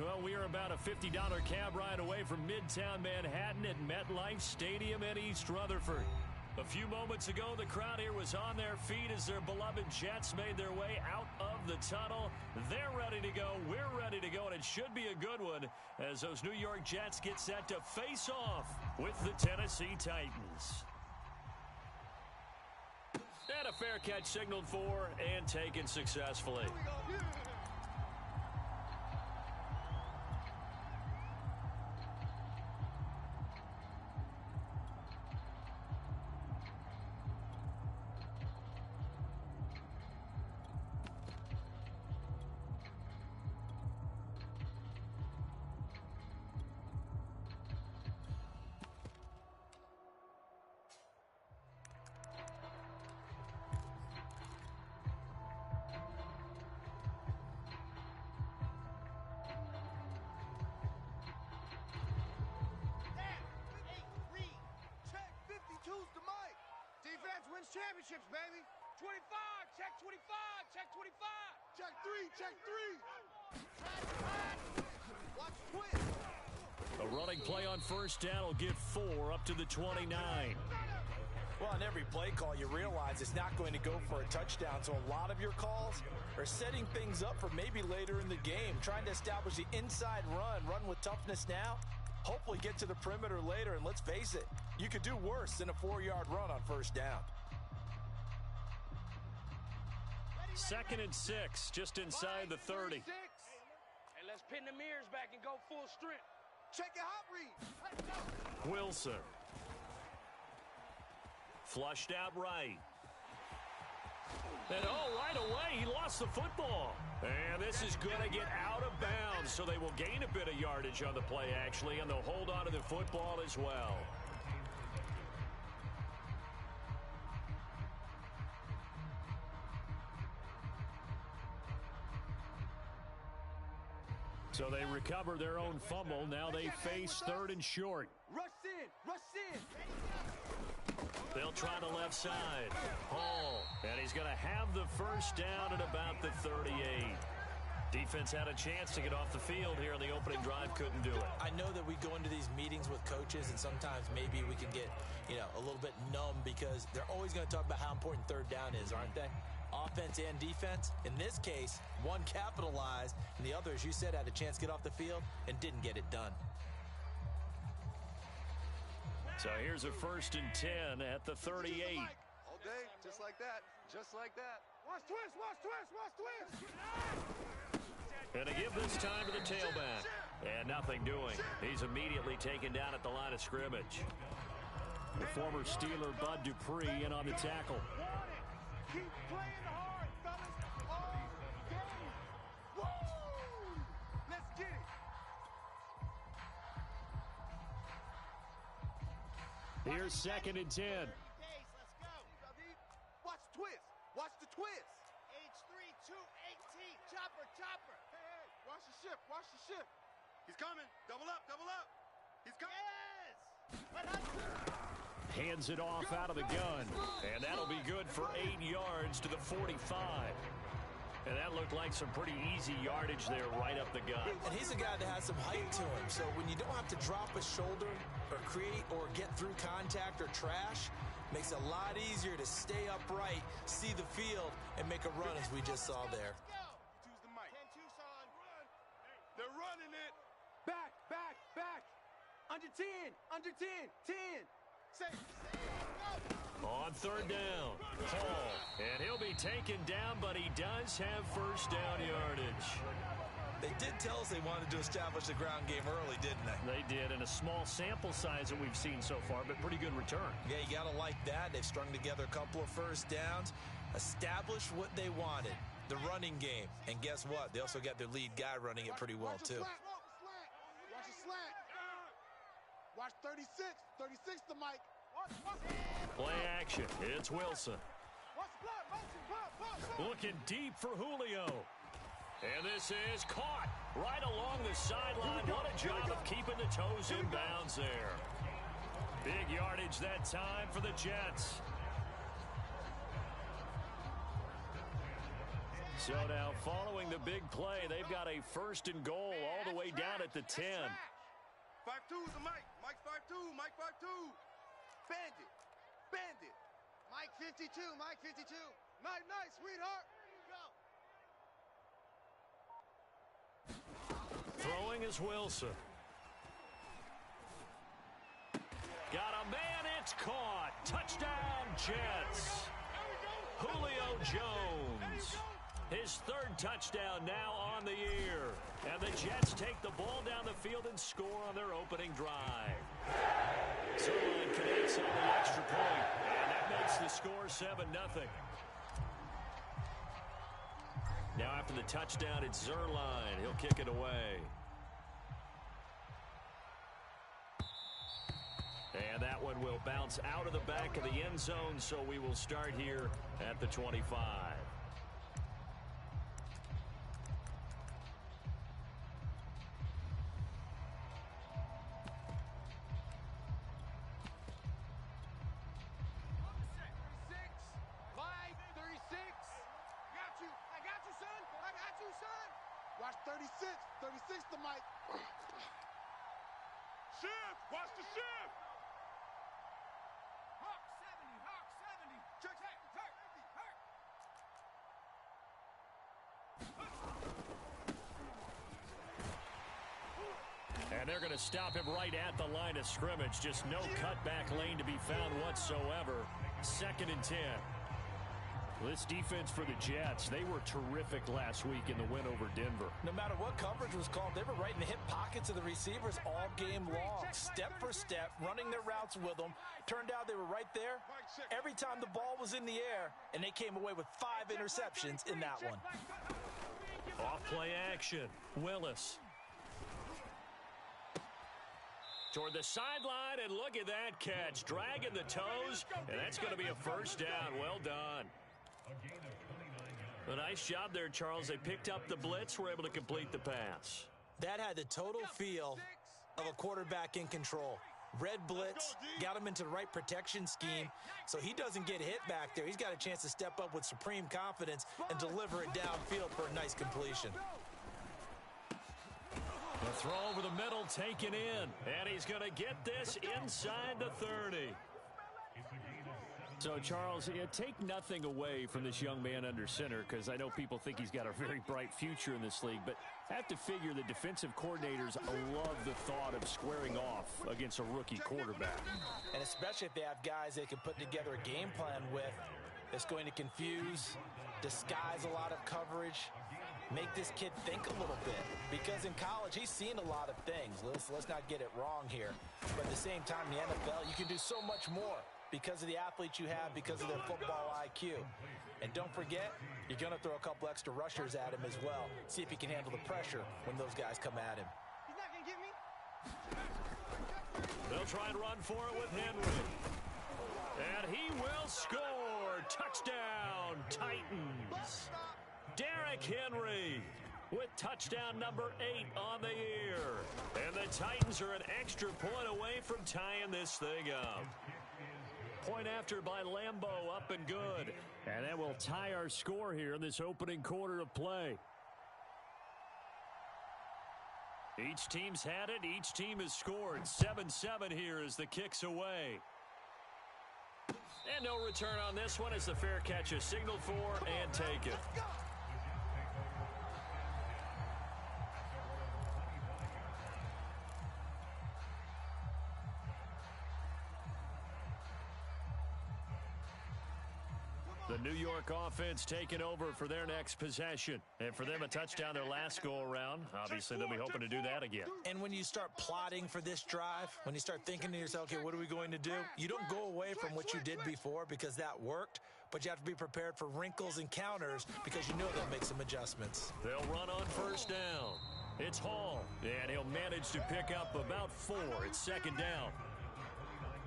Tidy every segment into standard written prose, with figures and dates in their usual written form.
Well, we are about a $50 cab ride away from Midtown Manhattan at MetLife Stadium in East Rutherford. A few moments ago, the crowd here was on their feet as their beloved Jets made their way out of the tunnel. They're ready to go. We're ready to go, and it should be a good one as those New York Jets get set to face off with the Tennessee Titans. And a fair catch signaled for and taken successfully. Championships, baby. 25, check 25, check 25. Check 3, check 3. Watch twist. A running play on first down will get 4 up to the 29. Well, on every play call, you realize it's not going to go for a touchdown, so a lot of your calls are setting things up for maybe later in the game, trying to establish the inside run with toughness now, hopefully get to the perimeter later, and let's face it, you could do worse than a 4-yard run on first down. 2nd and 6, just inside the 30. Hey, let's pin the mirrors back and go full strength. Check your hot read. Let's go. Wilson. Flushed out right. And right away, he lost the football. And this is going to get out of bounds, so they will gain a bit of yardage on the play, actually, and they'll hold on to the football as well. So they recover their own fumble. Now they face 3rd and short. Rush in, rush in. They'll try the left side. Hall, and he's going to have the first down at about the 38. Defense had a chance to get off the field here on the opening drive, couldn't do it. I know that we go into these meetings with coaches, and sometimes maybe we can get, a little bit numb because they're always going to talk about how important 3rd down is, aren't they? Offense and defense. In this case, one capitalized, and the other, as you said, had a chance to get off the field and didn't get it done. So here's a 1st and 10 at the 38. All day, just like that, just like that. Watch twist, watch twist, watch twist. And to give this time to the tailback. And nothing doing. He's immediately taken down at the line of scrimmage. The former Steeler Bud Dupree in on the tackle. Keep playing hard, fellas. All game. Woo! Let's get it. Here's 2nd and 10. Let's go. Watch the twist. Watch the twist. H3, 218. Chopper, chopper. Hey, watch the shift, watch the shift. He's coming. Double up, double up. He's coming. Yes. Hands it off out of the gun. And that'll be good for 8 yards to the 45. And that looked like some pretty easy yardage there right up the gut. And he's a guy that has some height to him, so when you don't have to drop a shoulder or create or get through contact or trash, makes it a lot easier to stay upright, see the field, and make a run as we just saw there. Choose the mic. 10 Tucson. They're running it. Back, back, back. Under 10, 10. Say, On 3rd down, Hall. And he'll be taken down, but he does have first down yardage. They did tell us they wanted to establish the ground game early, didn't they? They did, in a small sample size that we've seen so far, but pretty good return. Yeah, you got to like that. They've strung together a couple of first downs, established what they wanted, the running game. And guess what? They also got their lead guy running it pretty well, too. Watch the slant. Watch 36. 36 the mic. Play action. It's Wilson. Looking deep for Julio. And this is caught right along the sideline. What a job of keeping the toes in bounds there. Big yardage that time for the Jets. So now following the big play, they've got a 1st and goal all the way down at the 10. 5-2 is the Mike. Mike 5-2. Mike 5-2. Bandit. Bandit. Mike 52, Mike 52. Night, night, sweetheart. Go. Throwing is Wilson. Got a man, it's caught. Touchdown, Jets. Julio Jones. His 3rd touchdown now on the year. And the Jets take the ball down the field and score on their opening drive. Zerline connects on the extra point, and that makes the score 7-0. Now after the touchdown, it's Zerline. He'll kick it away. And that one will bounce out of the back of the end zone, so we will start here at the 25. Watch 36. 36 to Mike. Shift. Watch the shift. Hawk 70, Hawk 70. Check, And they're going to stop him right at the line of scrimmage. Just no cutback lane to be found whatsoever. 2nd and 10. This defense for the Jets, they were terrific last week in the win over Denver. No matter what coverage was called, they were right in the hip pockets of the receivers all game long. Step for step, running their routes with them. Turned out they were right there every time the ball was in the air, and they came away with 5 interceptions in that one. Off play action. Willis. Toward the sideline, and look at that catch. Dragging the toes, and that's going to be a 1st down. Well done. A nice job there, Charles. They picked up the blitz, were able to complete the pass. That had the total feel of a quarterback in control. Red blitz, got him into the right protection scheme, so he doesn't get hit back there. He's got a chance to step up with supreme confidence and deliver it downfield for a nice completion. The throw over the middle taken in, and he's going to get this inside the 30. So, Charles, take nothing away from this young man under center, because I know people think he's got a very bright future in this league, but I have to figure the defensive coordinators love the thought of squaring off against a rookie quarterback. And especially if they have guys they can put together a game plan with that's going to confuse, disguise a lot of coverage, make this kid think a little bit. Because in college, he's seen a lot of things. Let's not get it wrong here. But at the same time, in the NFL, you can do so much more because of the athletes you have, because of their football IQ. And don't forget, you're going to throw a couple extra rushers at him as well. See if he can handle the pressure when those guys come at him. He's not going to get me. They'll try and run for it with Henry. And he will score. Touchdown, Titans. Derrick Henry with touchdown number 8 on the year. And the Titans are an extra point away from tying this thing up. Point after by Lambeau, up and good. And that will tie our score here in this opening quarter of play. Each team's had it. Each team has scored. 7-7 here as the kick's away. And no return on this one as the fair catch is signaled for and taken. The New York offense taking over for their next possession. And for them, a touchdown their last go-around. Obviously, they'll be hoping to do that again. And when you start plotting for this drive, when you start thinking to yourself, okay, what are we going to do? You don't go away from what you did before because that worked, but you have to be prepared for wrinkles and counters because you know they'll make some adjustments. They'll run on 1st down. It's Hall, and he'll manage to pick up about 4. It's 2nd down.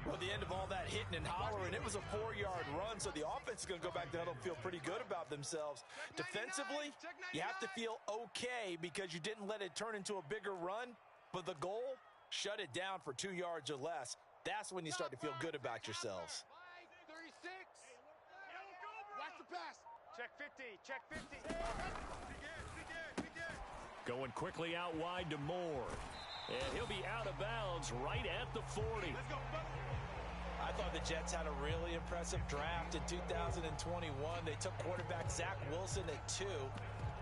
Well, the end of all that hitting and hollering, it was a 4-yard run, so the offense is going to go back to huddle and feel pretty good about themselves. Defensively, you have to feel okay because you didn't let it turn into a bigger run, but the goal, shut it down for 2 yards or less. That's when you start to feel good about yourselves. 36. Watch the pass. Check 50. Check 50. Going quickly out wide to Moore. And he'll be out of bounds right at the 40. Let's go. I thought the Jets had a really impressive draft in 2021. They took quarterback Zach Wilson at 2.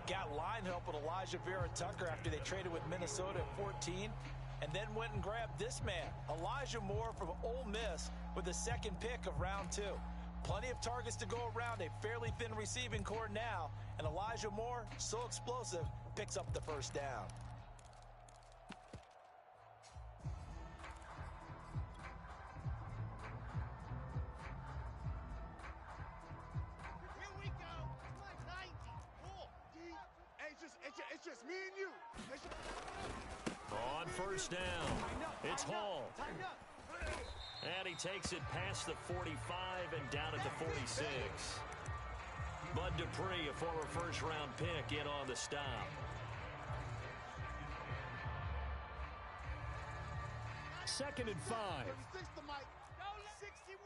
Got line help with Elijah Vera Tucker after they traded with Minnesota at 14. And then went and grabbed this man, Elijah Moore from Ole Miss, with the second pick of round 2. Plenty of targets to go around, a fairly thin receiving core now. And Elijah Moore, so explosive, picks up the first down. It's just me and you. On first down, it's Hall. And he takes it past the 45 and down at the 46. Bud Dupree, a former first-round pick, in on the stop. Second and 5. 36 to Mike. 61.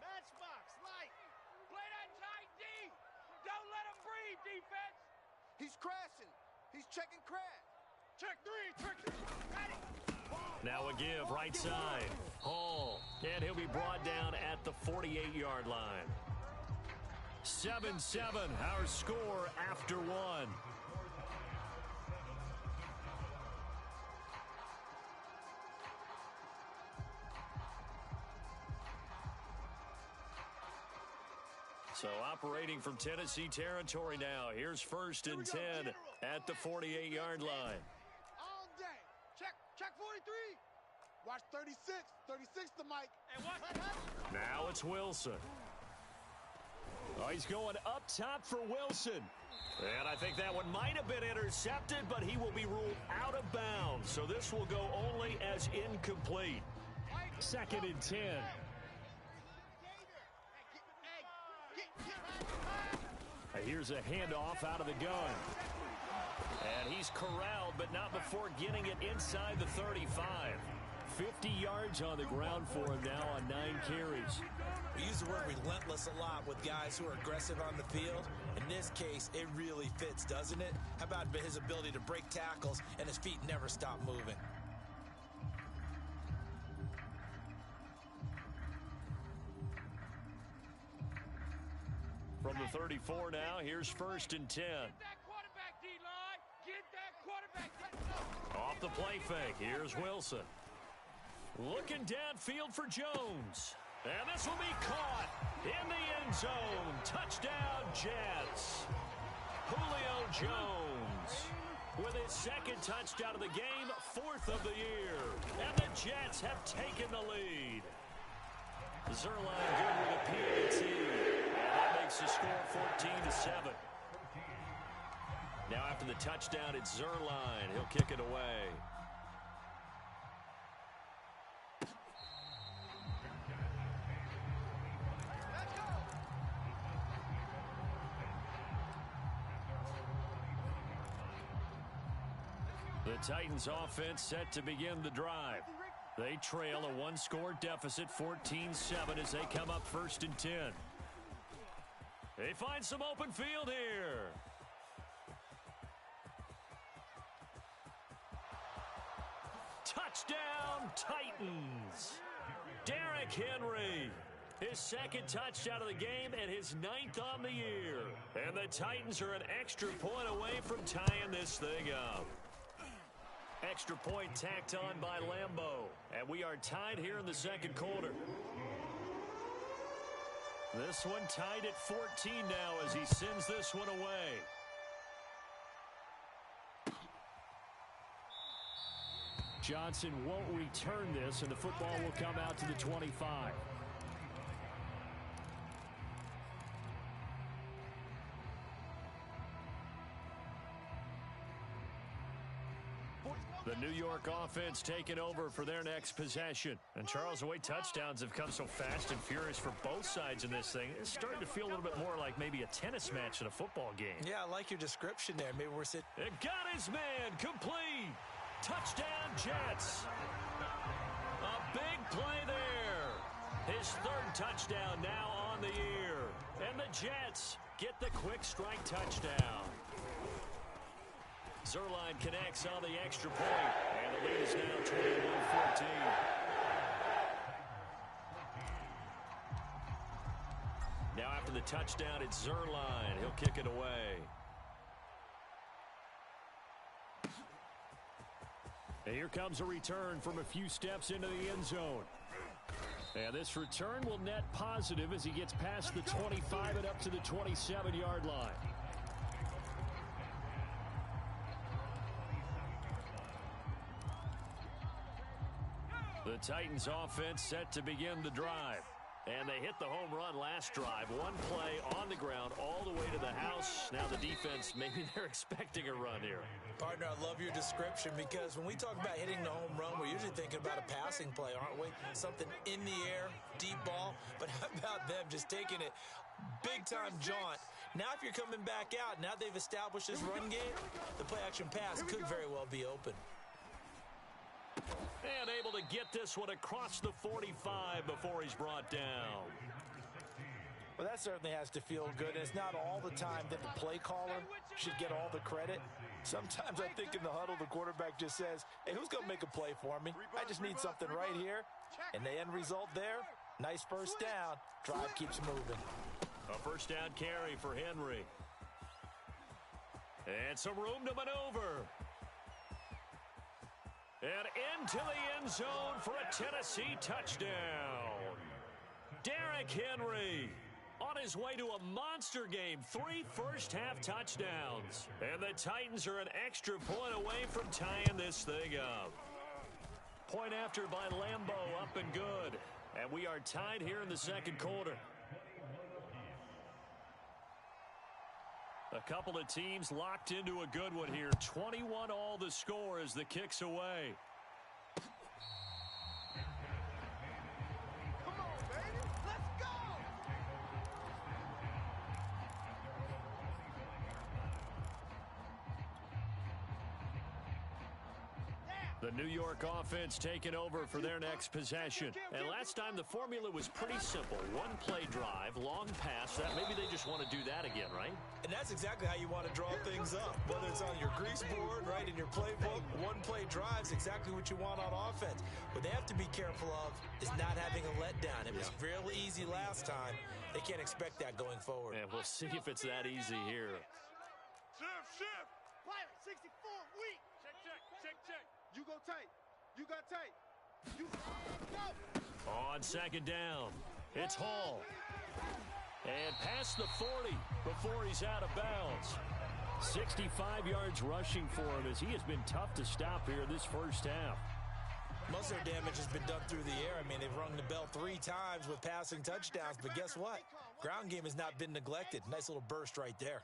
Matchbox. Light. Play that tight D. Don't let him breathe, defense. He's crashing. He's checking crash. Check 3. Check 3. Ready. Now a give right side. Hall. And he'll be brought down at the 48-yard line. 7-7, our score after 1. So operating from Tennessee territory now. Here's first and 10 at the 48-yard line. All day. Check 43. Watch 36. 36 to Mike. And what? Now it's Wilson. Oh, he's going up top for Wilson. And I think that one might have been intercepted, but he will be ruled out of bounds. So this will go only as incomplete. Second and 10. Here's a handoff out of the gun. And he's corralled, but not before getting it inside the 35. 50 yards on the ground for him now on 9 carries. We use the word relentless a lot with guys who are aggressive on the field. In this case, it really fits, doesn't it? How about his ability to break tackles and his feet never stop moving? From the 34 now, here's first and 10. Get that quarterback, D-line. Get that quarterback. Off the play fake, here's Wilson. Looking downfield for Jones. And this will be caught in the end zone. Touchdown, Jets. Julio Jones with his second touchdown of the game, 4th of the year. And the Jets have taken the lead. Zerline good with a PAT. And that makes the score 14-7. Now after the touchdown, it's Zerline. He'll kick it away. The Titans offense set to begin the drive. They trail a one-score deficit, 14-7, as they come up first and 10. They find some open field here. Touchdown, Titans. Derrick Henry, his second touchdown of the game and his 9th on the year. And the Titans are an extra point away from tying this thing up. Extra point tacked on by Lambeau. And we are tied here in the second quarter. This one tied at 14 now as he sends this one away. Johnson won't return this, and the football will come out to the 25. The New York offense taking over for their next possession. And Charles, the way touchdowns have come so fast and furious for both sides in this thing, it's starting to feel a little bit more like maybe a tennis match in a football game. Yeah, I like your description there. Maybe we're sitting. It got his man complete. Touchdown, Jets. A big play there. His 3rd touchdown now on the year. And the Jets get the quick strike touchdown. Zerline connects on the extra point, and the lead is now 21-14. Now after the touchdown, it's Zerline. He'll kick it away. And here comes a return from a few steps into the end zone. And this return will net positive as he gets past the 25 and up to the 27-yard line. The Titans offense set to begin the drive. And they hit the home run last drive. One play on the ground all the way to the house. Now the defense, maybe they're expecting a run here. Partner, I love your description because when we talk about hitting the home run, we're usually thinking about a passing play, aren't we? Something in the air, deep ball. But how about them just taking it big-time jaunt? Now if you're coming back out, now they've established this run game, the play-action pass could very well be open. And able to get this one across the 45 before he's brought down. Well, that certainly has to feel good. And it's not all the time that the play caller should get all the credit. Sometimes I think in the huddle, the quarterback just says, hey, who's going to make a play for me? I just need something right here. And the end result there, nice first down. Drive keeps moving. A first down carry for Henry. And some room to maneuver. And into the end zone for a Tennessee touchdown. Derrick Henry on his way to a monster game. 3 first-half touchdowns. And the Titans are an extra point away from tying this thing up. Point after by Lambeau, up and good. And we are tied here in the second quarter. A couple of teams locked into a good one here. 21 all the score as the kick's away. Come on, baby. Let's go. The New York offense taking over for their next possession. And last time the formula was pretty simple. One play drive, long pass. That maybe they just want to do that again, right? And that's exactly how you want to draw things up. Whether it's on your grease board, right, in your playbook, one play drive is exactly what you want on offense. What they have to be careful of is not having a letdown. It was real easy last time. They can't expect that going forward. And we'll see if it's that easy here. Shift. Pilot 64 weak. Check. You go tight. You got tight. You go. On second down, it's Hall. And past the 40 before he's out of bounds. 65 yards rushing for him as he has been tough to stop here this first half. Most of their damage has been done through the air. I mean, they've rung the bell 3 times with passing touchdowns. But guess what? Ground game has not been neglected. Nice little burst right there.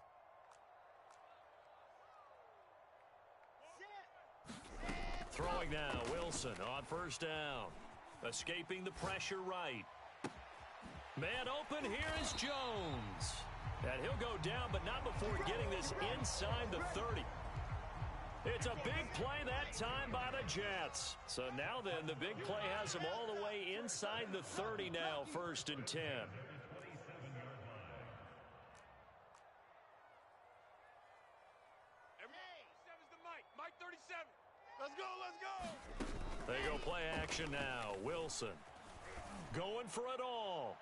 Throwing now, Wilson on first down. Escaping the pressure right. Man open, here is Jones. And he'll go down, but not before getting this inside the 30. It's a big play that time by the Jets. So now then, the big play has them all the way inside the 30 now, 1st and 10. Mike 37. Let's go. They go play action now. Wilson going for it all.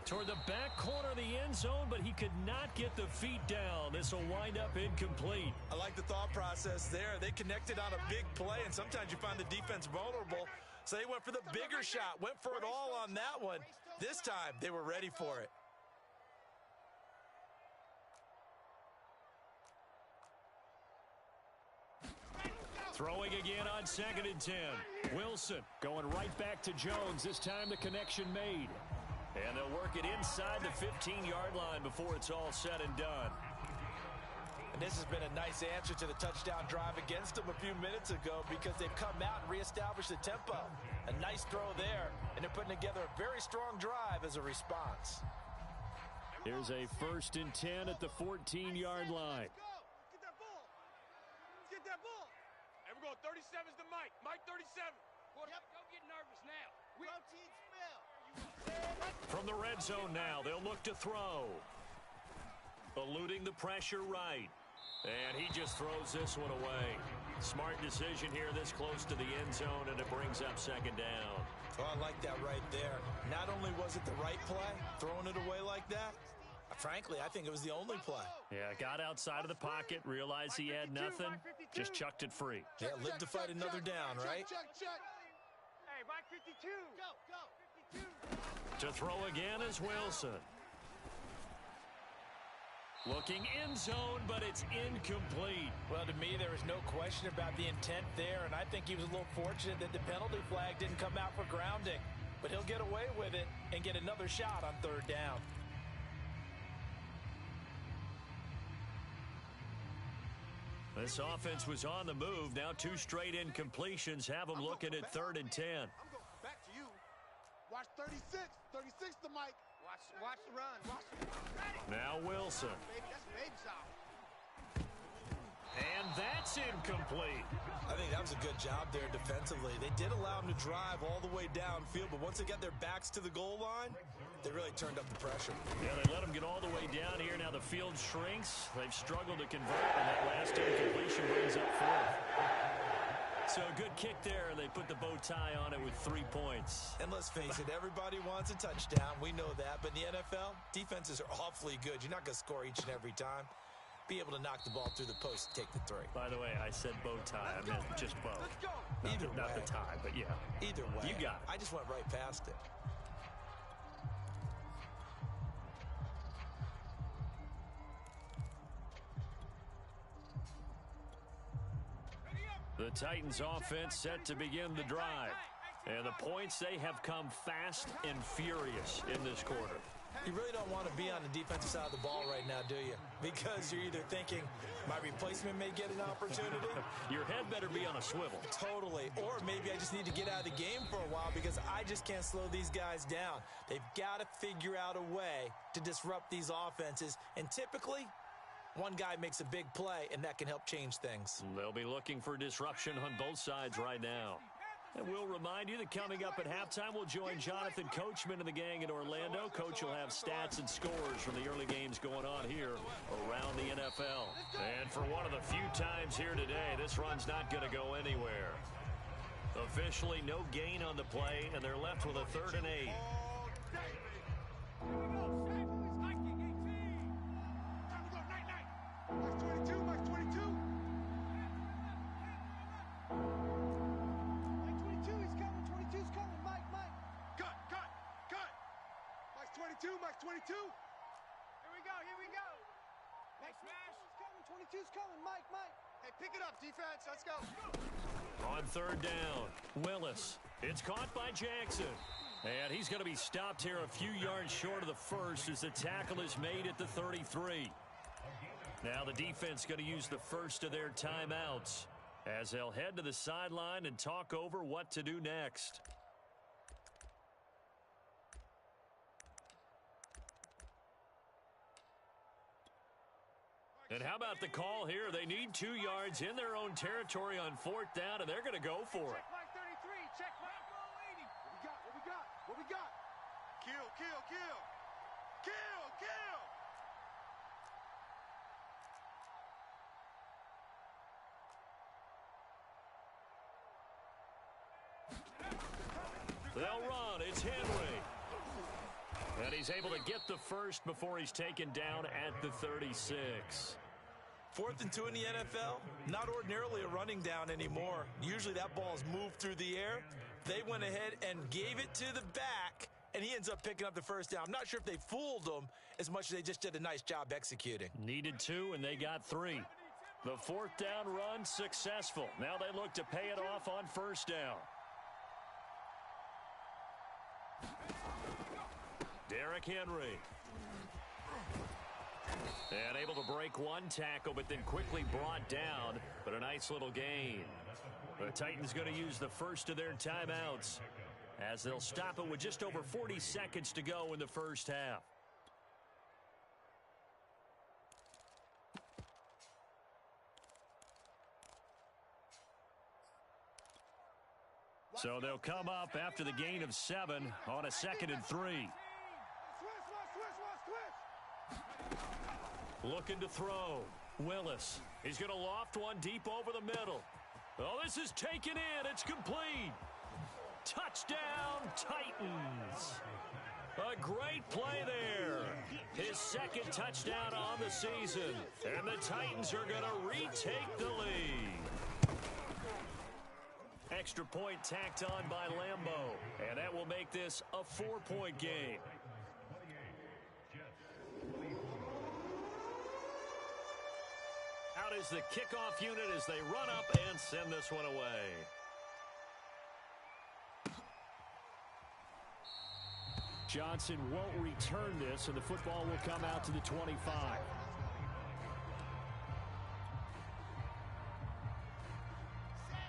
Toward the back corner of the end zone, but he could not get the feet down. This will wind up incomplete. I like the thought process there. They connected on a big play, and sometimes you find the defense vulnerable. So they went for the bigger shot, went for it all on that one. This time, they were ready for it. Throwing again on 2nd and 10. Wilson going right back to Jones. This time the connection made. And they'll work it inside the 15-yard line before it's all said and done. And this has been a nice answer to the touchdown drive against them a few minutes ago because they've come out and reestablished the tempo. A nice throw there, and they're putting together a very strong drive as a response. Here's a 1st and 10 at the 14-yard line. Get that ball. Get that ball. And we're going 37's to Mike. Mike 37. Yep. Don't get nervous now. Routine spell. From the red zone now, they'll look to throw. Eluding the pressure right. And he just throws this one away. Smart decision here this close to the end zone, and it brings up second down. Oh, I like that right there. Not only was it the right play, throwing it away like that, frankly, I think it was the only play. Yeah, got outside of the pocket, realized he had nothing, just chucked it free. Yeah, live to fight another down, right? Hey, Mike 52. Go. 52. To throw again is Wilson. Looking in zone, but it's incomplete. Well, to me, there was no question about the intent there, and I think he was a little fortunate that the penalty flag didn't come out for grounding. But he'll get away with it and get another shot on third down. This offense was on the move. Now 2 straight incompletions have them looking at 3rd and 10. I'm going back to you. Watch 36. 36 to Mike. Watch the run. Watch the run. Now Wilson. Baby, that's baby style. And that's incomplete. I think that was a good job there defensively. They did allow him to drive all the way downfield, but once they got their backs to the goal line, they really turned up the pressure. Yeah, they let him get all the way down here. Now the field shrinks. They've struggled to convert, and that last incompletion brings up 4th. So a good kick there, and they put the bow tie on it with 3 points. And let's face it, everybody wants a touchdown. We know that. But in the NFL, defenses are awfully good. You're not going to score each and every time. Be able to knock the ball through the post and take the 3. By the way, I said bow tie. I meant just bow. Either way. Not the tie, but yeah. Either way. You got it. I just went right past it. The Titans offense set to begin the drive. And the points, they have come fast and furious in this quarter. You really don't want to be on the defensive side of the ball right now, do you? Because you're either thinking, my replacement may get an opportunity. Your head better be on a swivel. Totally. Or maybe I just need to get out of the game for a while because I just can't slow these guys down. They've got to figure out a way to disrupt these offenses. And typically, one guy makes a big play, and that can help change things. They'll be looking for disruption on both sides right now. And we'll remind you that coming up at halftime, we'll join Jonathan Coachman and the gang in Orlando. Coach will have stats and scores from the early games going on here around the NFL. And for one of the few times here today, this run's not going to go anywhere. Officially no gain on the play, and they're left with a 3rd and 8. Mike 22. Mike 22. Here we go. Next smash. 22's coming. Mike. Hey, pick it up, defense. Let's go. On 3rd down, Willis. It's caught by Jackson. And he's going to be stopped here a few yards short of the first as the tackle is made at the 33. Now the defense going to use the first of their timeouts as they'll head to the sideline and talk over what to do next. And how about the call here? They need 2 yards in their own territory on 4th down, and they're going to go for it. Check Mike 33. Check Mike 80. What we got? Kill. They'll run. It's Henry. And he's able to get the first before he's taken down at the 36. 4th and 2 in the NFL, not ordinarily a running down anymore. Usually that ball is moved through the air. They went ahead and gave it to the back, and he ends up picking up the first down. I'm not sure if they fooled him as much as they just did a nice job executing. Needed 2, and they got 3. The 4th down run successful. Now they look to pay it off on 1st down. Derrick Henry. And able to break one tackle, but then quickly brought down. But a nice little gain. The Titans going to use the first of their timeouts as they'll stop it with just over 40 seconds to go in the first half. So they'll come up after the gain of 7 on a 2nd and 3. Switch. Looking to throw. Willis. He's going to loft one deep over the middle. Oh, this is taken in. It's complete. Touchdown, Titans. A great play there. His second touchdown on the season. And the Titans are going to retake the lead. Extra point tacked on by Lambeau. And that will make this a 4-point game. Out is the kickoff unit as they run up and send this one away. Johnson won't return this, and the football will come out to the 25.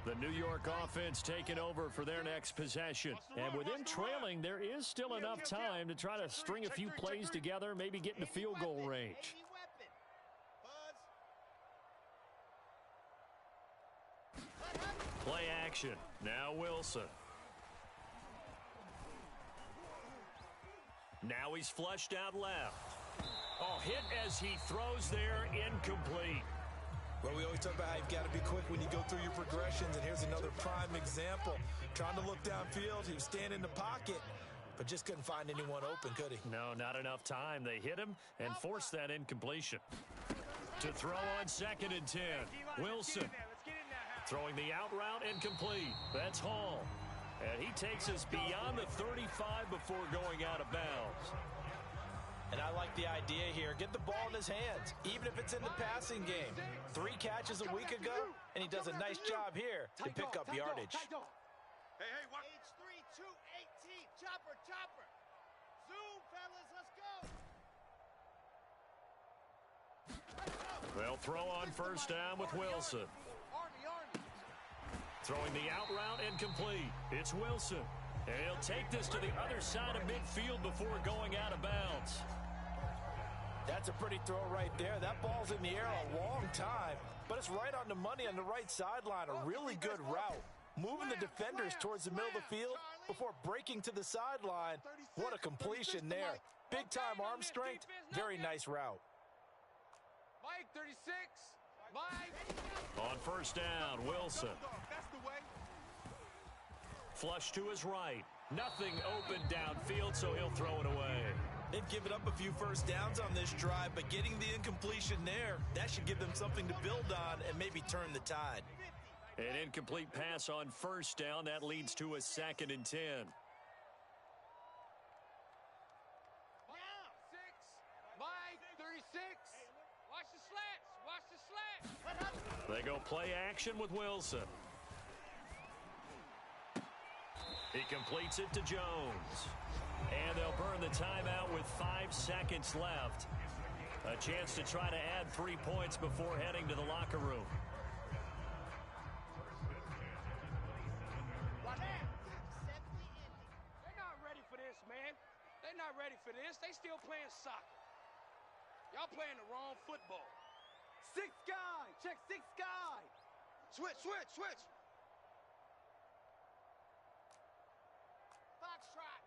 The New York offense taking over for their next possession. And with them trailing, there is still enough time to try to string a few plays together, maybe get into field goal range. Play action. Now Wilson. Now he's flushed out left. Oh, hit as he throws there, incomplete. Well, we always talk about how you've got to be quick when you go through your progressions, and here's another prime example. Trying to look downfield, he was standing in the pocket, but just couldn't find anyone open, could he? No, not enough time. They hit him and forced that incompletion. To throw on 2nd and 10, Wilson. Throwing the out route incomplete. That's Hall. And he takes us beyond the 35 before going out of bounds. And I like the idea here. Get the ball in his hands, even if it's in the passing game. 3 catches a week ago, and he does a nice job here to pick up yardage. Hey, what? H3, 218. Chopper. Zoom, fellas. Let's go. They'll throw on 1st down with Wilson. Army. Throwing the out route incomplete. It's Wilson. And he'll take this to the other side of midfield before going out of bounds. That's a pretty throw right there. That ball's in the air a long time, but it's right on the money on the right sideline. A really good route. Moving the defenders towards the middle of the field before breaking to the sideline. What a completion there. Big-time arm strength. Very nice route. Mike, 36. Mike. On 1st down, Wilson. Flush to his right. Nothing open downfield, so he'll throw it away. They've given up a few 1st downs on this drive, but getting the incompletion there, that should give them something to build on and maybe turn the tide. An incomplete pass on 1st down. That leads to a 2nd and 10. Mike, 36. Watch the slats. They go play action with Wilson. He completes it to Jones. And they'll burn the timeout with 5 seconds left. A chance to try to add 3 points before heading to the locker room. They're not ready for this, man. They're not ready for this. They still playing soccer. Y'all playing the wrong football. 6 guy. Check 6 guy. Switch. Foxtrot.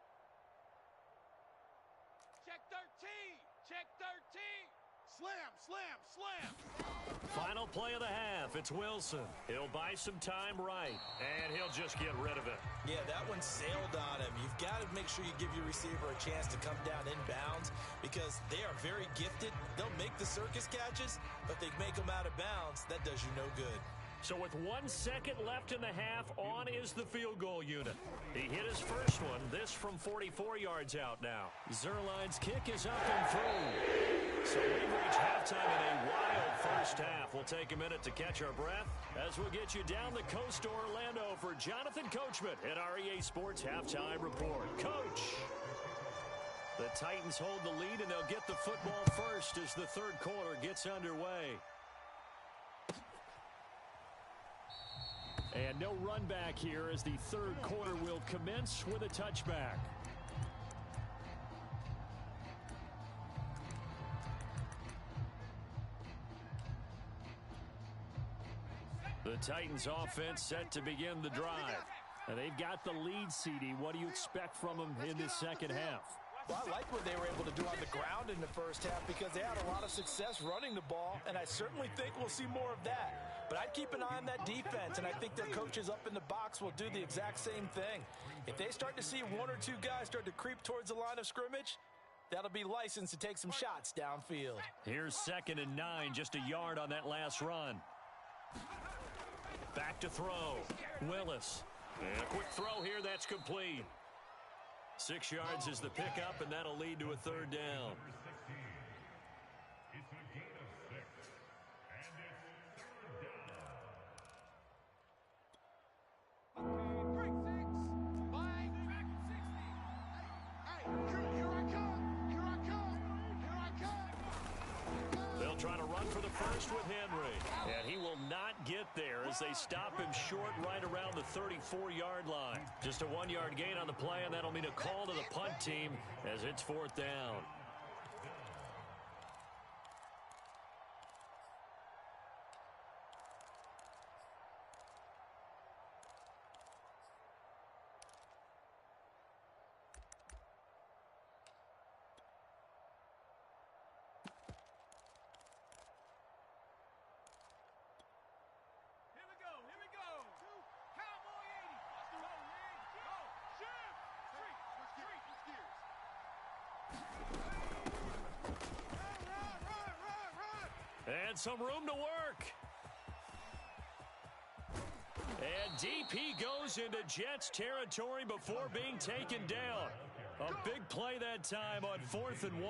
Check 13. Check 13. Slam. Final play of the half. It's Wilson. He'll buy some time right, and he'll just get rid of it. Yeah, that one sailed on him. You've got to make sure you give your receiver a chance to come down inbounds because they are very gifted. They'll make the circus catches, but they make them out of bounds. That does you no good. So with 1 second left in the half, on is the field goal unit. He hit his first one, this from 44 yards out now. Zerline's kick is up and through. So we've reached halftime in a wild first half. We'll take a minute to catch our breath as we'll get you down the coast to Orlando for Jonathan Coachman at our EA Sports Halftime Report. Coach! The Titans hold the lead, and they'll get the football first as the 3rd quarter gets underway. And no run back here as the 3rd quarter will commence with a touchback. The Titans offense set to begin the drive. And they've got the lead, CD. What do you expect from them in the second half? Well, I like what they were able to do on the ground in the first half because they had a lot of success running the ball, and I certainly think we'll see more of that. But I'd keep an eye on that defense, and I think their coaches up in the box will do the exact same thing. If they start to see one or two guys start to creep towards the line of scrimmage, that'll be licensed to take some shots downfield. Here's 2nd and 9, just a yard on that last run. Back to throw. Willis. And a quick throw here, that's complete. 6 yards is the pickup, and that'll lead to a 3rd down. They'll try to run for the first with Henry. And he will not get there as they stop him short right around the 34-yard line. Just a 1-yard gain on the play, and that'll mean a call to the punt team as it's 4th down. And some room to work. And DP goes into Jets territory before being taken down. A big play that time on 4th and 1.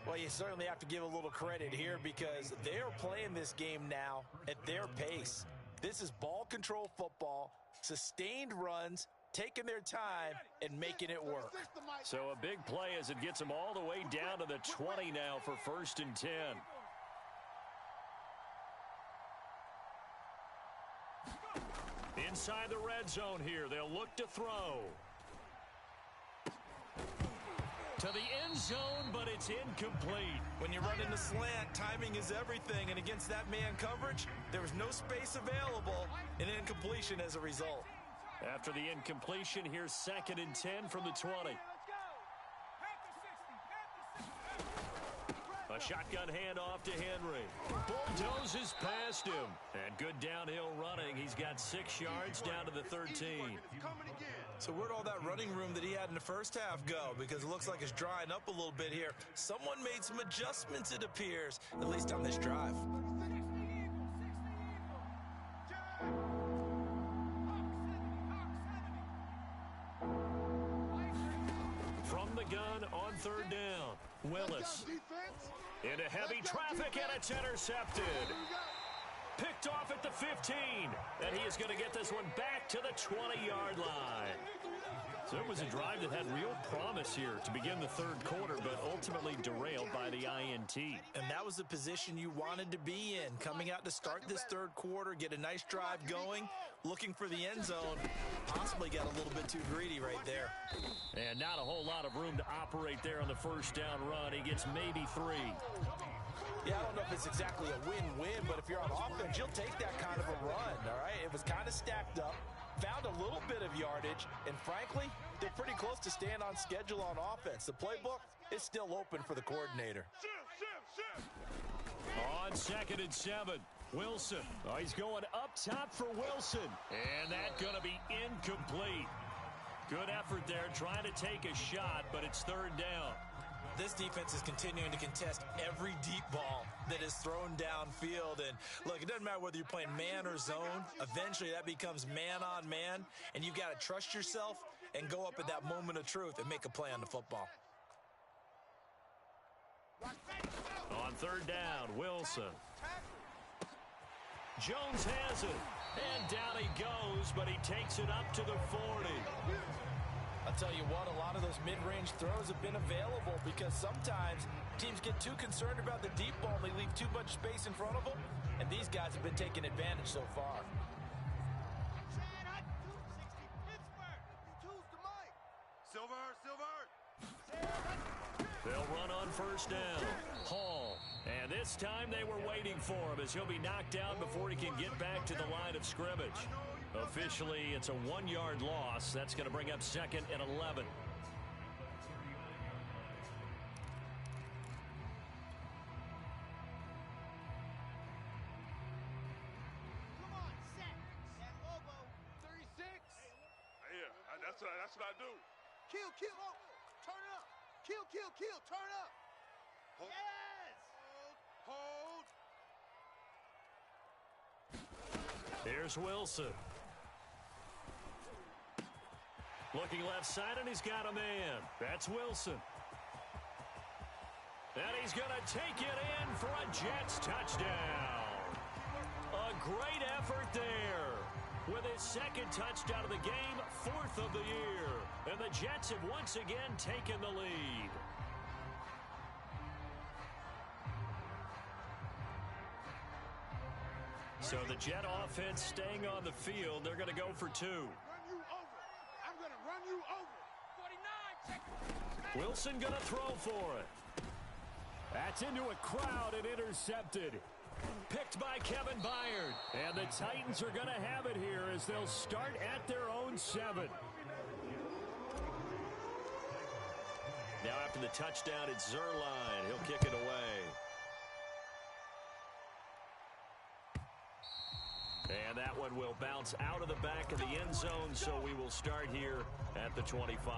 Well, you certainly have to give a little credit here because they're playing this game now at their pace. This is ball control football, sustained runs, taking their time and making it work. So a big play as it gets them all the way down to the 20 now for 1st and 10. Inside the red zone here, they'll look to throw. To the end zone, but it's incomplete. When you're running the slant, timing is everything, and against that man coverage, there was no space available, and incompletion as a result. After the incompletion, here's 2nd and 10 from the 20. A shotgun handoff to Henry. Bulldozes past him. And good downhill running. He's got 6 yards down to the 13. So where'd all that running room that he had in the first half go? Because it looks like it's drying up a little bit here. Someone made some adjustments, it appears, at least on this drive. From the gun on 3rd down. Willis. Into heavy traffic, and it's intercepted. Picked off at the 15. And he is going to get this one back to the 20-yard line. So it was a drive that had real promise here to begin the 3rd quarter, but ultimately derailed by the INT. And that was the position you wanted to be in. Coming out to start this 3rd quarter, get a nice drive going, looking for the end zone. Possibly got a little bit too greedy right there. And not a whole lot of room to operate there on the 1st down run. He gets maybe 3. Yeah, I don't know if it's exactly a win-win, but if you're on offense, you'll take that kind of a run, all right? It was kind of stacked up, found a little bit of yardage, and frankly, they're pretty close to staying on schedule on offense. The playbook is still open for the coordinator. On 2nd and 7, Wilson. Oh, he's going up top for Wilson. And that's going to be incomplete. Good effort there, trying to take a shot, but it's 3rd down. This defense is continuing to contest every deep ball that is thrown downfield. And look, it doesn't matter whether you're playing man or zone. Eventually, that becomes man on man, and you've got to trust yourself and go up at that moment of truth and make a play on the football. On 3rd down, Wilson. Jones has it. And down he goes, but he takes it up to the 40. I'll tell you what, a lot of those mid-range throws have been available because sometimes teams get too concerned about the deep ball and they leave too much space in front of them, and these guys have been taking advantage so far. They'll run on 1st down. Hall. And this time they were waiting for him as he'll be knocked down before he can get back to the line of scrimmage. Officially, it's a 1-yard loss. That's going to bring up 2nd and 11. That's what I do. Kill, kill, oh, turn it up. Kill, kill, kill, turn up. Hold. Yes! Hold. Here's Wilson. Looking left side, and he's got a man. That's Wilson. And he's going to take it in for a Jets touchdown. A great effort there. With his second touchdown of the game, fourth of the year. And the Jets have once again taken the lead. So the Jet offense staying on the field. They're going to go for two. Run you over. I'm going to run you over. 49, check. Wilson going to throw for it. That's into a crowd and intercepted. Picked by Kevin Byard. And the Titans are going to have it here as they'll start at their own 7. Now after the touchdown, it's Zerline. He'll kick it away. And that one will bounce out of the back of the end zone, so we will start here at the 25.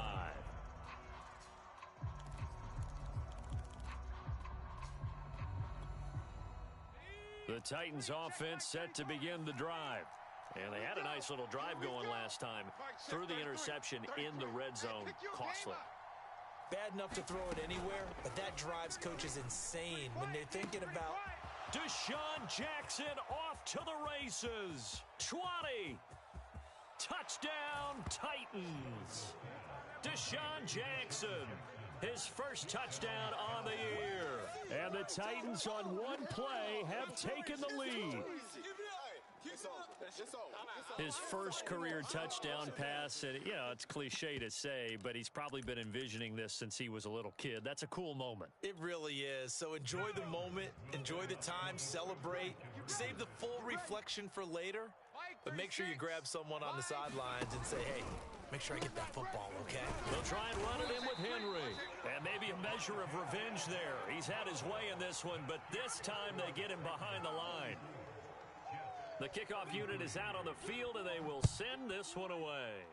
The Titans offense set to begin the drive. And they had a nice little drive going last time. Threw the interception in the red zone. Costly. Bad enough to throw it anywhere, but that drives coaches insane when they're thinking about... Deshaun Jackson off to the races. 20. Touchdown, Titans. Deshaun Jackson, his first touchdown on the year. And the Titans on one play have taken the lead. His first career touchdown pass, and you know, it's cliche to say, but he's probably been envisioning this since he was a little kid. That's a cool moment. It really is. So enjoy the moment, enjoy the time, celebrate, save the full reflection for later, but make sure you grab someone on the sidelines and say, hey, make sure I get that football, okay? They'll try and run it in with Henry. And maybe a measure of revenge there. He's had his way in this one, but this time they get him behind the line. The kickoff unit is out on the field, and they will send this one away.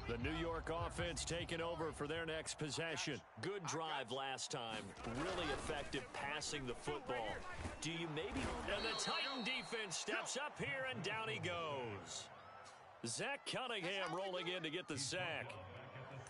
The New York offense taking over for their next possession. Good drive last time. Really effective passing the football. Do you maybe... And the Titan defense steps up here, and down he goes. Zach Cunningham rolling in to get the sack.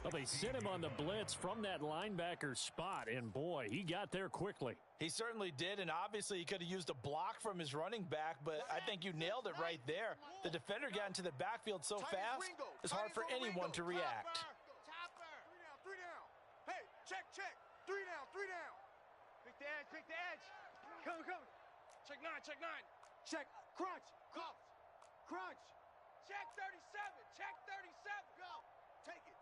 Well, they sent him on the blitz from that linebacker spot, and boy, he got there quickly. He certainly did, and obviously he could have used a block from his running back, but I think you nailed it right there. The defender got into the backfield so fast, it's hard for anyone to react. Three down. Hey, check. 3 down. Pick the edge. Come. Check 9. Check. Crunch. Crunch. Check 37. Go. Take it.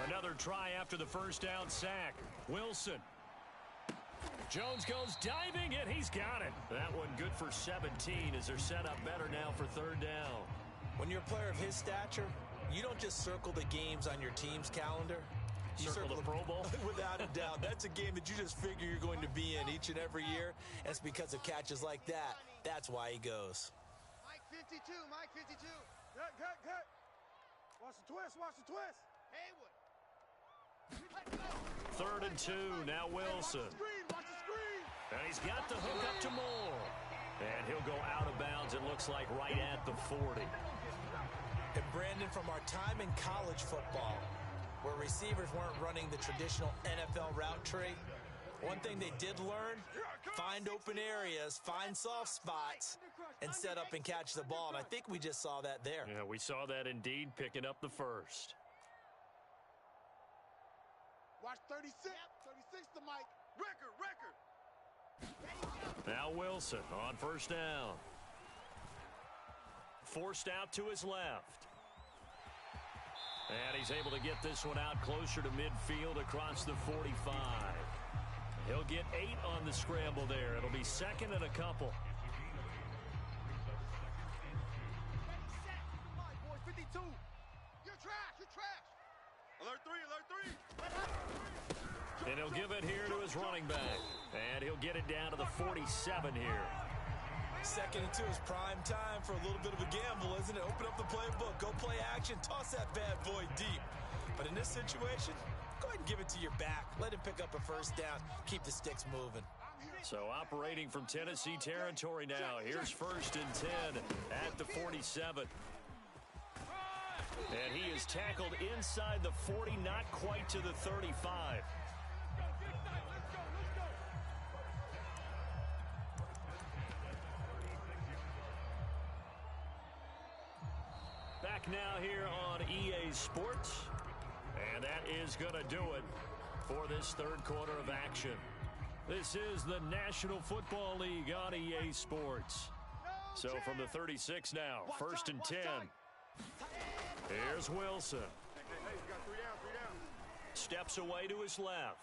Another try after the first down sack. Wilson. Jones goes diving, and he's got it. That one good for 17 as they're set up better now for third down. When you're a player of his stature, you don't just circle the games on your team's calendar. You Circle the Pro Bowl? Without a doubt. That's a game that you just figure you're going to be in each and every year. And it's because of catches like that. That's why he goes. Mike 52. Good. Watch the twist. Haywood. Let's go. 3rd and 2, now Wilson. Watch the screen. And he's got the hook up to Moore. And he'll go out of bounds, it looks like, right at the 40. And Brandon, from our time in college football, where receivers weren't running the traditional NFL route tree, one thing they did learn, find open areas, find soft spots, and set up and catch the ball. And I think we just saw that there. Yeah, we saw that indeed, picking up the first. Watch 36. 36 to Mike. Record. Now Wilson on first down. Forced out to his left. And he's able to get this one out closer to midfield across the 45. He'll get 8 on the scramble there. It'll be second and a couple. Set. Come on, boys. 52. Your track. he'll give it here to his running back. And he'll get it down to the 47 here. Second and 2 is prime time for a little bit of a gamble, isn't it? Open up the playbook, go play action, toss that bad boy deep. But in this situation, go ahead and give it to your back. Let him pick up a first down. Keep the sticks moving. So operating from Tennessee territory now. Here's first and 10 at the 47. And he is tackled inside the 40, not quite to the 35. Back now here on EA Sports. And that is going to do it for this third quarter of action. This is the National Football League on EA Sports. So from the 36 now, first and 10. Here's Wilson. Steps away to his left.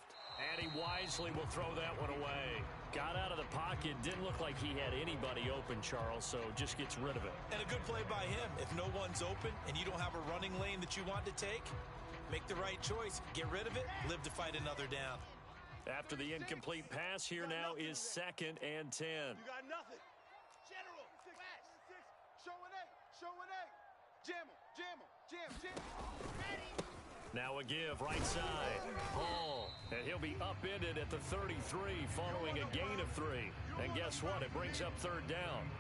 And he wisely will throw that one away. Got out of the pocket. Didn't look like he had anybody open, Charles, so just gets rid of it. And a good play by him. If no one's open and you don't have a running lane that you want to take, make the right choice. Get rid of it. Live to fight another down. After the incomplete pass, here now is second and 10. You got nothing. General, show an A, show an A. Jam him, jam. Ready. Now a give, right side. Hall. And he'll be upended at the 33 following a gain of 3. And guess what? It brings up third down.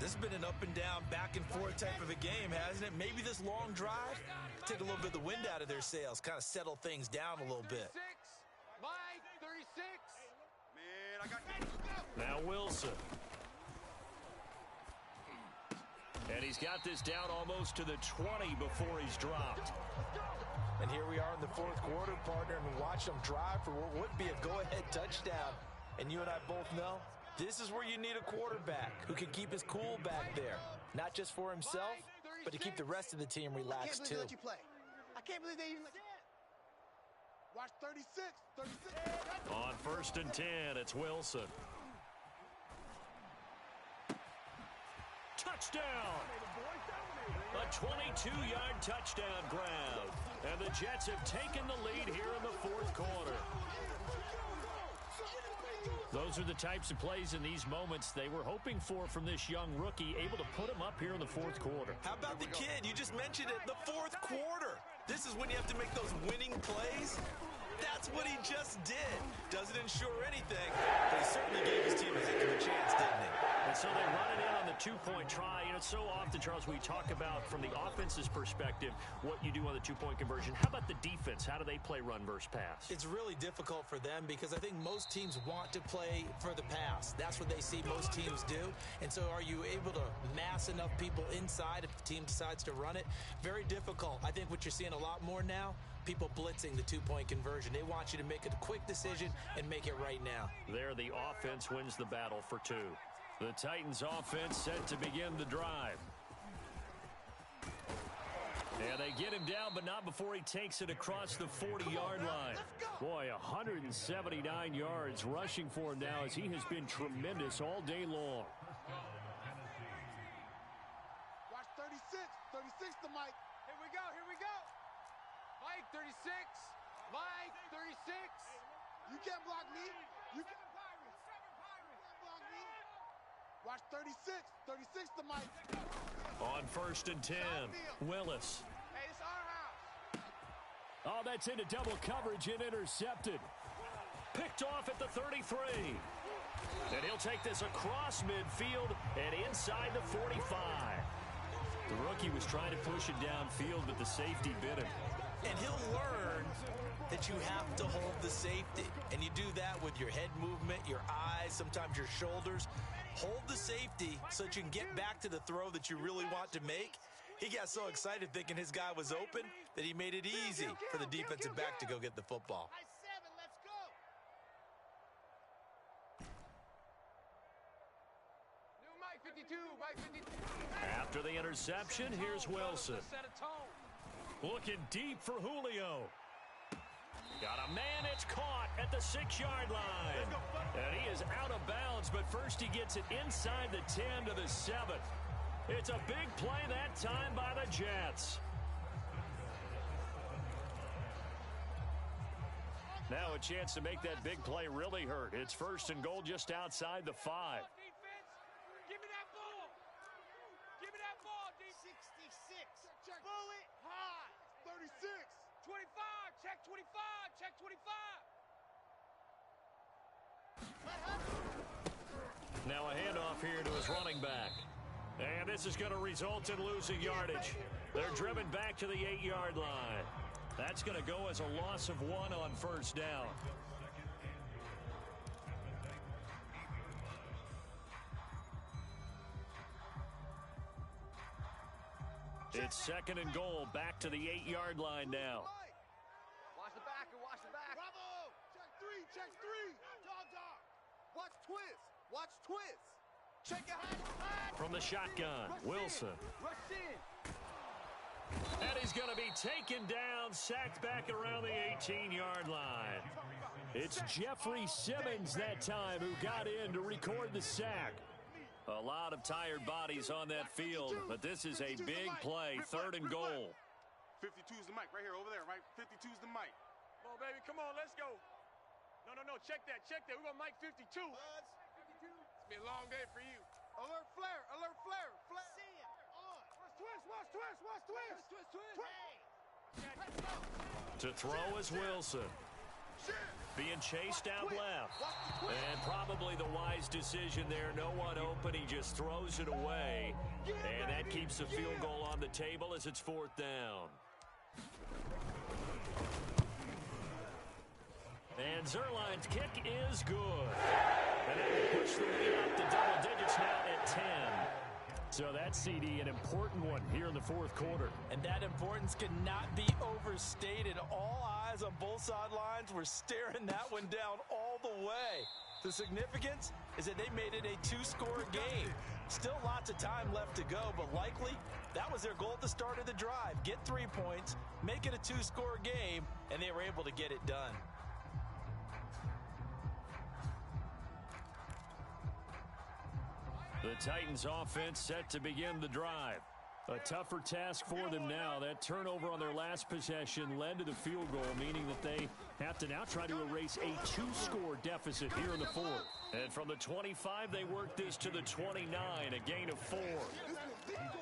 This has been an up and down, back and forth type of a game, hasn't it? Maybe this long drive take a little bit of the wind out of their sails, kind of settle things down a little bit. Mike, 36. Man, I got Now Wilson. And he's got this down almost to the 20 before he's dropped. And here we are in the fourth quarter, partner, and watch them drive for what would be a go-ahead touchdown. And you and I both know this is where you need a quarterback who can keep his cool back there. Not just for himself, but to keep the rest of the team relaxed, too. I can't believe they even let you play. Watch 36. On first and 10, it's Wilson. Touchdown! A 22-yard touchdown grab. And the Jets have taken the lead here in the fourth quarter. Those are the types of plays in these moments they were hoping for from this young rookie, able to put him up here in the fourth quarter. How about the kid? You just mentioned it, the fourth quarter. This is when you have to make those winning plays. That's what he just did. Doesn't ensure anything, but he certainly gave his team a heck of a chance, didn't he? And so they run it in on the two-point try. You know, so often, Charles, we talk about from the offense's perspective what you do on the two-point conversion. How about the defense? How do they play run versus pass? It's really difficult for them because I think most teams want to play for the pass. That's what they see most teams do. And so are you able to mass enough people inside if the team decides to run it? Very difficult. I think what you're seeing a lot more now, people blitzing the two-point conversion. They want you to make a quick decision and make it right now. There, the offense wins the battle for 2. The Titans offense set to begin the drive. And they get him down, but not before he takes it across the 40-yard line. Boy, 179 yards rushing for him now as he has been tremendous all day long. Watch 36 to Mike. Here we go. Mike, 36. Mike, 36. You can't block me. You can't block me. Watch 36 to Mike. On first and 10, Willis. Hey, it's our house. Oh, that's into double coverage and intercepted. Picked off at the 33. And he'll take this across midfield and inside the 45. The rookie was trying to push it downfield, but the safety bit him. And he'll learn that you have to hold the safety. And you do that with your head movement, your eyes, sometimes your shoulders. Hold the safety so that you can get back to the throw that you really want to make. He got so excited thinking his guy was open that he made it easy for the defensive back to go get the football. High 7, let's go. New Mike, 52. Mike, 52. After the interception, here's Wilson. Set a tone. Looking deep for Julio. Got a man, it's caught at the 6-yard line. And he is out of bounds, but first he gets it inside the 10 to the 7. It's a big play that time by the Jets. Now a chance to make that big play really hurt. It's 1st and goal just outside the 5. Defense, give me that ball. Give me that ball, defense. 66. Check. Bullet high. 36. 25. Check 25. Check 25. Now a handoff here to his running back. And this is going to result in losing yardage. They're driven back to the 8-yard line. That's going to go as a loss of 1 on 1st down. It's 2nd and goal, back to the 8-yard line now. Watch the back and watch the back. Bravo. Check 3. Check 3. Dog. Watch twist. Watch twist. Check your high. From the shotgun, Wilson. Rush in. And he's going to be taken down, sacked back around the 18-yard line. It's Jeffrey Simmons that time who got in to record the sack. A lot of tired bodies on that field, but this is a big play, 3rd and goal. 52's the mic right here, over there, right? 52's the mic. Come on, baby. Come on, let's go. No. Check that. We're going to mic 52. Buzz. 52. It's been a long day for you. Alert flare. Alert flare. Flare. Sam. On. Watch twist. Watch twist. Hey. Let's go. To throw is Wilson. Being chased out left. And probably the wise decision there. No one open. He just throws it away. And that keeps the field goal on the table as it's 4th down. And Zerline's kick is good. And they push the lead up to double digits now at 10. So that's, CD, an important one here in the 4th quarter. And that importance cannot be overstated. All eyes on both sidelines were staring that one down all the way. The significance is that they made it a 2-score game. Still lots of time left to go, but likely that was their goal at the start of the drive. Get 3 points, make it a 2-score game, and they were able to get it done. The Titans offense set to begin the drive. A tougher task for them now. That turnover on their last possession led to the field goal, meaning that they have to now try to erase a 2-score deficit here in the 4th. And from the 25, they work this to the 29, a gain of 4.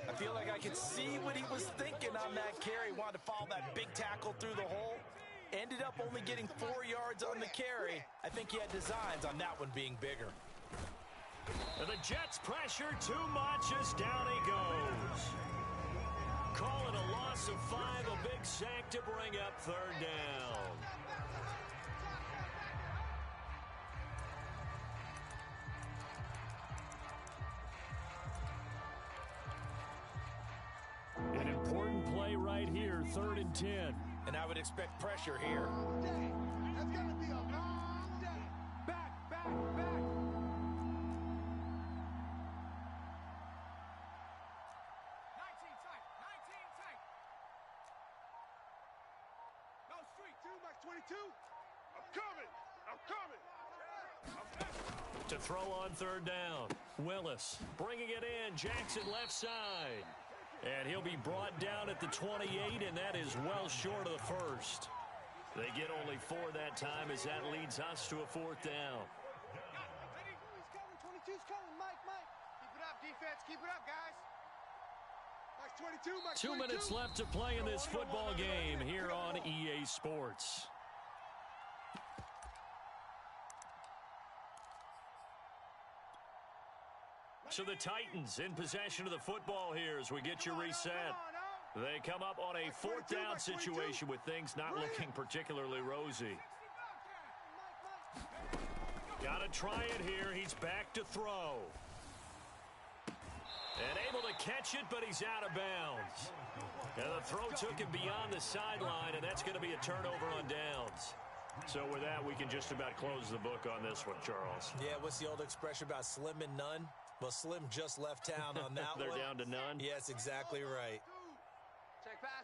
I feel like I could see what he was thinking on that carry. Wanted to follow that big tackle through the hole. Ended up only getting 4 yards on the carry. I think he had designs on that one being bigger. And the Jets pressure too much as down he goes. Call it a loss of 5, a big sack to bring up 3rd down. An important play right here, 3rd and 10. And I would expect pressure here. That's going to be a long day. Back. 22. I'm coming. To throw on 3rd down. Willis bringing it in. Jackson left side. And he'll be brought down at the 28, and that is well short of the 1st. They get only 4 that time as that leads us to a 4th down. He's coming. 22's coming. Mike. Keep it up, defense. Keep it up, guys. Mike's 22. Mike's 2 minutes left to play in this football game here on EA Sports. So the Titans in possession of the football here as we get you reset. They come up on a 4th down situation with things not looking particularly rosy. Got to try it here. He's back to throw. And able to catch it, but he's out of bounds. And the throw took him beyond the sideline, and that's going to be a turnover on downs. So with that, we can just about close the book on this one, Charles. Yeah, what's the old expression about slim and none? Well, Slim just left town on that They're one. down to none? Yes, exactly right. Check pass.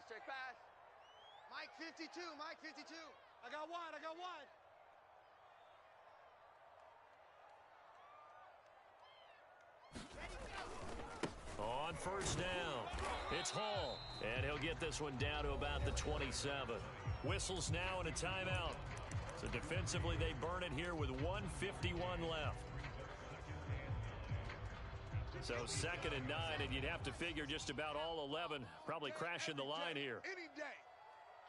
Mike 52. I got one. On 1st down, it's Hall, and he'll get this one down to about the 27. Whistles now and a timeout. So defensively, they burn it here with 1:51 left. So 2nd and 9, and you'd have to figure just about all 11 probably crashing the line here. Any day.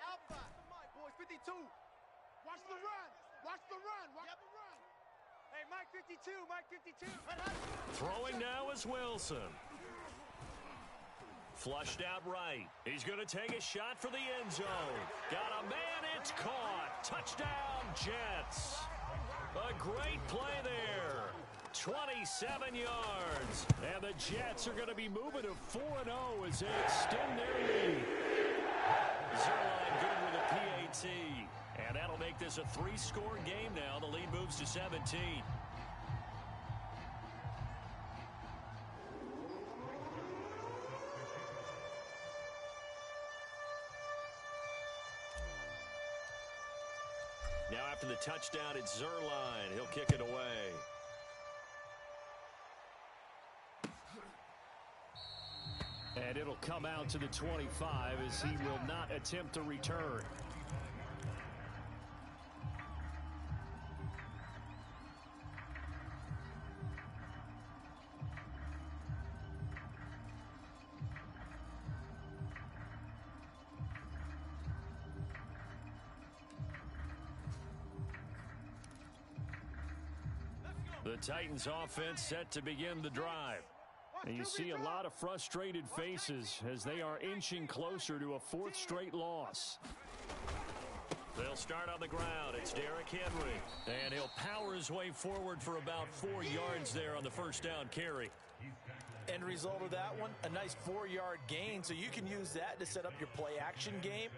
Alpha. Come on, boys. 52. Watch the run. Watch the run. Watch the run. Hey, Mike 52. Mike 52. Throwing now is Wilson. Flushed out right. He's going to take a shot for the end zone. Got a man. It's caught. Touchdown, Jets. A great play there. 27 yards. And the Jets are going to be moving to 4-0 as they extend their lead. Zerline good with a PAT. And that'll make this a 3-score game now. The lead moves to 17. Now after the touchdown, it's Zerline. He'll kick it away. And it'll come out to the 25 as he will not attempt to return. The Titans offense set to begin the drive. And you see a lot of frustrated faces as they are inching closer to a 4th straight loss. They'll start on the ground. It's Derrick Henry. And he'll power his way forward for about 4 yards there on the first down carry. End result of that one, a nice 4-yard gain. So you can use that to set up your play action game.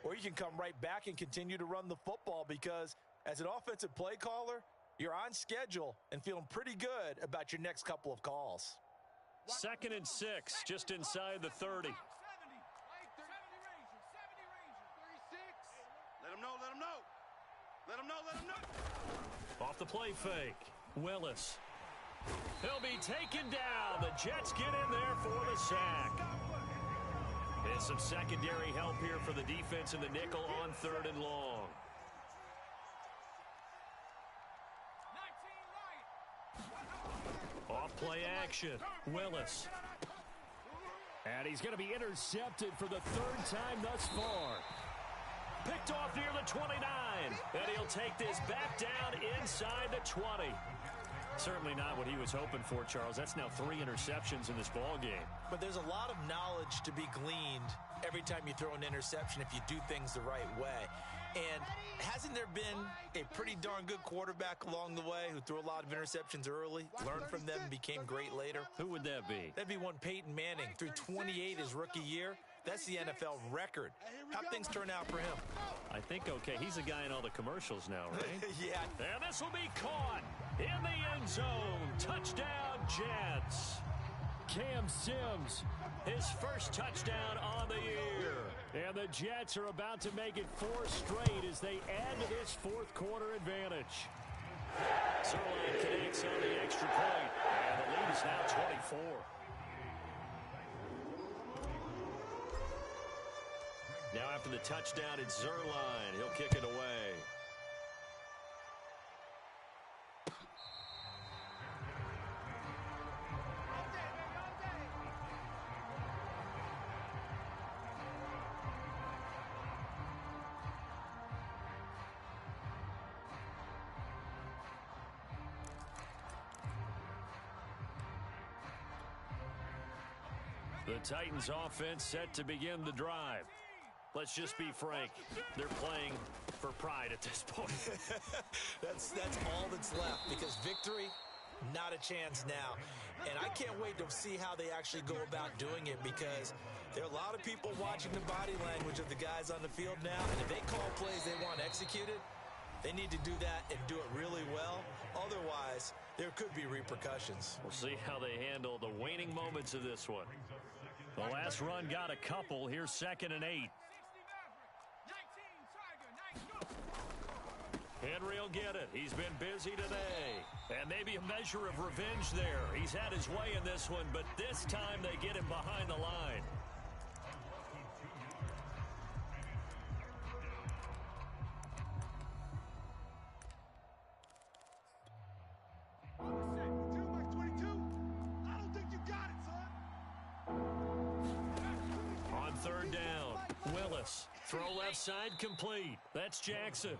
Or you can come right back and continue to run the football because as an offensive play caller, you're on schedule and feeling pretty good about your next couple of calls. 2nd and 6, just inside the 30. Let him know, let him know. Let him know, let him know. Off the play fake, Willis. He'll be taken down. The Jets get in there for the sack. And some secondary help here for the defense in the nickel on 3rd and long. Off play action, Willis. And he's going to be intercepted for the 3rd time thus far. Picked off near the 29. And he'll take this back down inside the 20. Certainly not what he was hoping for, Charles. That's now 3 interceptions in this ball game. But there's a lot of knowledge to be gleaned every time you throw an interception if you do things the right way. And hasn't there been a pretty darn good quarterback along the way who threw a lot of interceptions early, learned from them, and became great later? Who would that be? That'd be one Peyton Manning. Threw 28 his rookie year. That's the NFL record. How'd things turn out for him? I think okay. He's a guy in all the commercials now, right? Yeah. And this will be caught in the end zone. Touchdown, Jets. Cam Sims, his first touchdown on the year. And the Jets are about to make it 4 straight as they add to this 4th quarter advantage. Zerline connects on the extra point, and the lead is now 24. Now after the touchdown, it's Zerline. He'll kick it away. The Titans offense set to begin the drive. Let's just be frank. They're playing for pride at this point. That's all that's left because victory, not a chance now. And I can't wait to see how they actually go about doing it because there are a lot of people watching the body language of the guys on the field now. And if they call plays they want executed, they need to do that and do it really well. Otherwise, there could be repercussions. We'll see how they handle the waning moments of this one. The last run got a couple. Here's 2nd and 8. Henry will get it. He's been busy today. And maybe a measure of revenge there. He's had his way in this one, but this time they get him behind the line. pass. Throw left side complete. That's Jackson.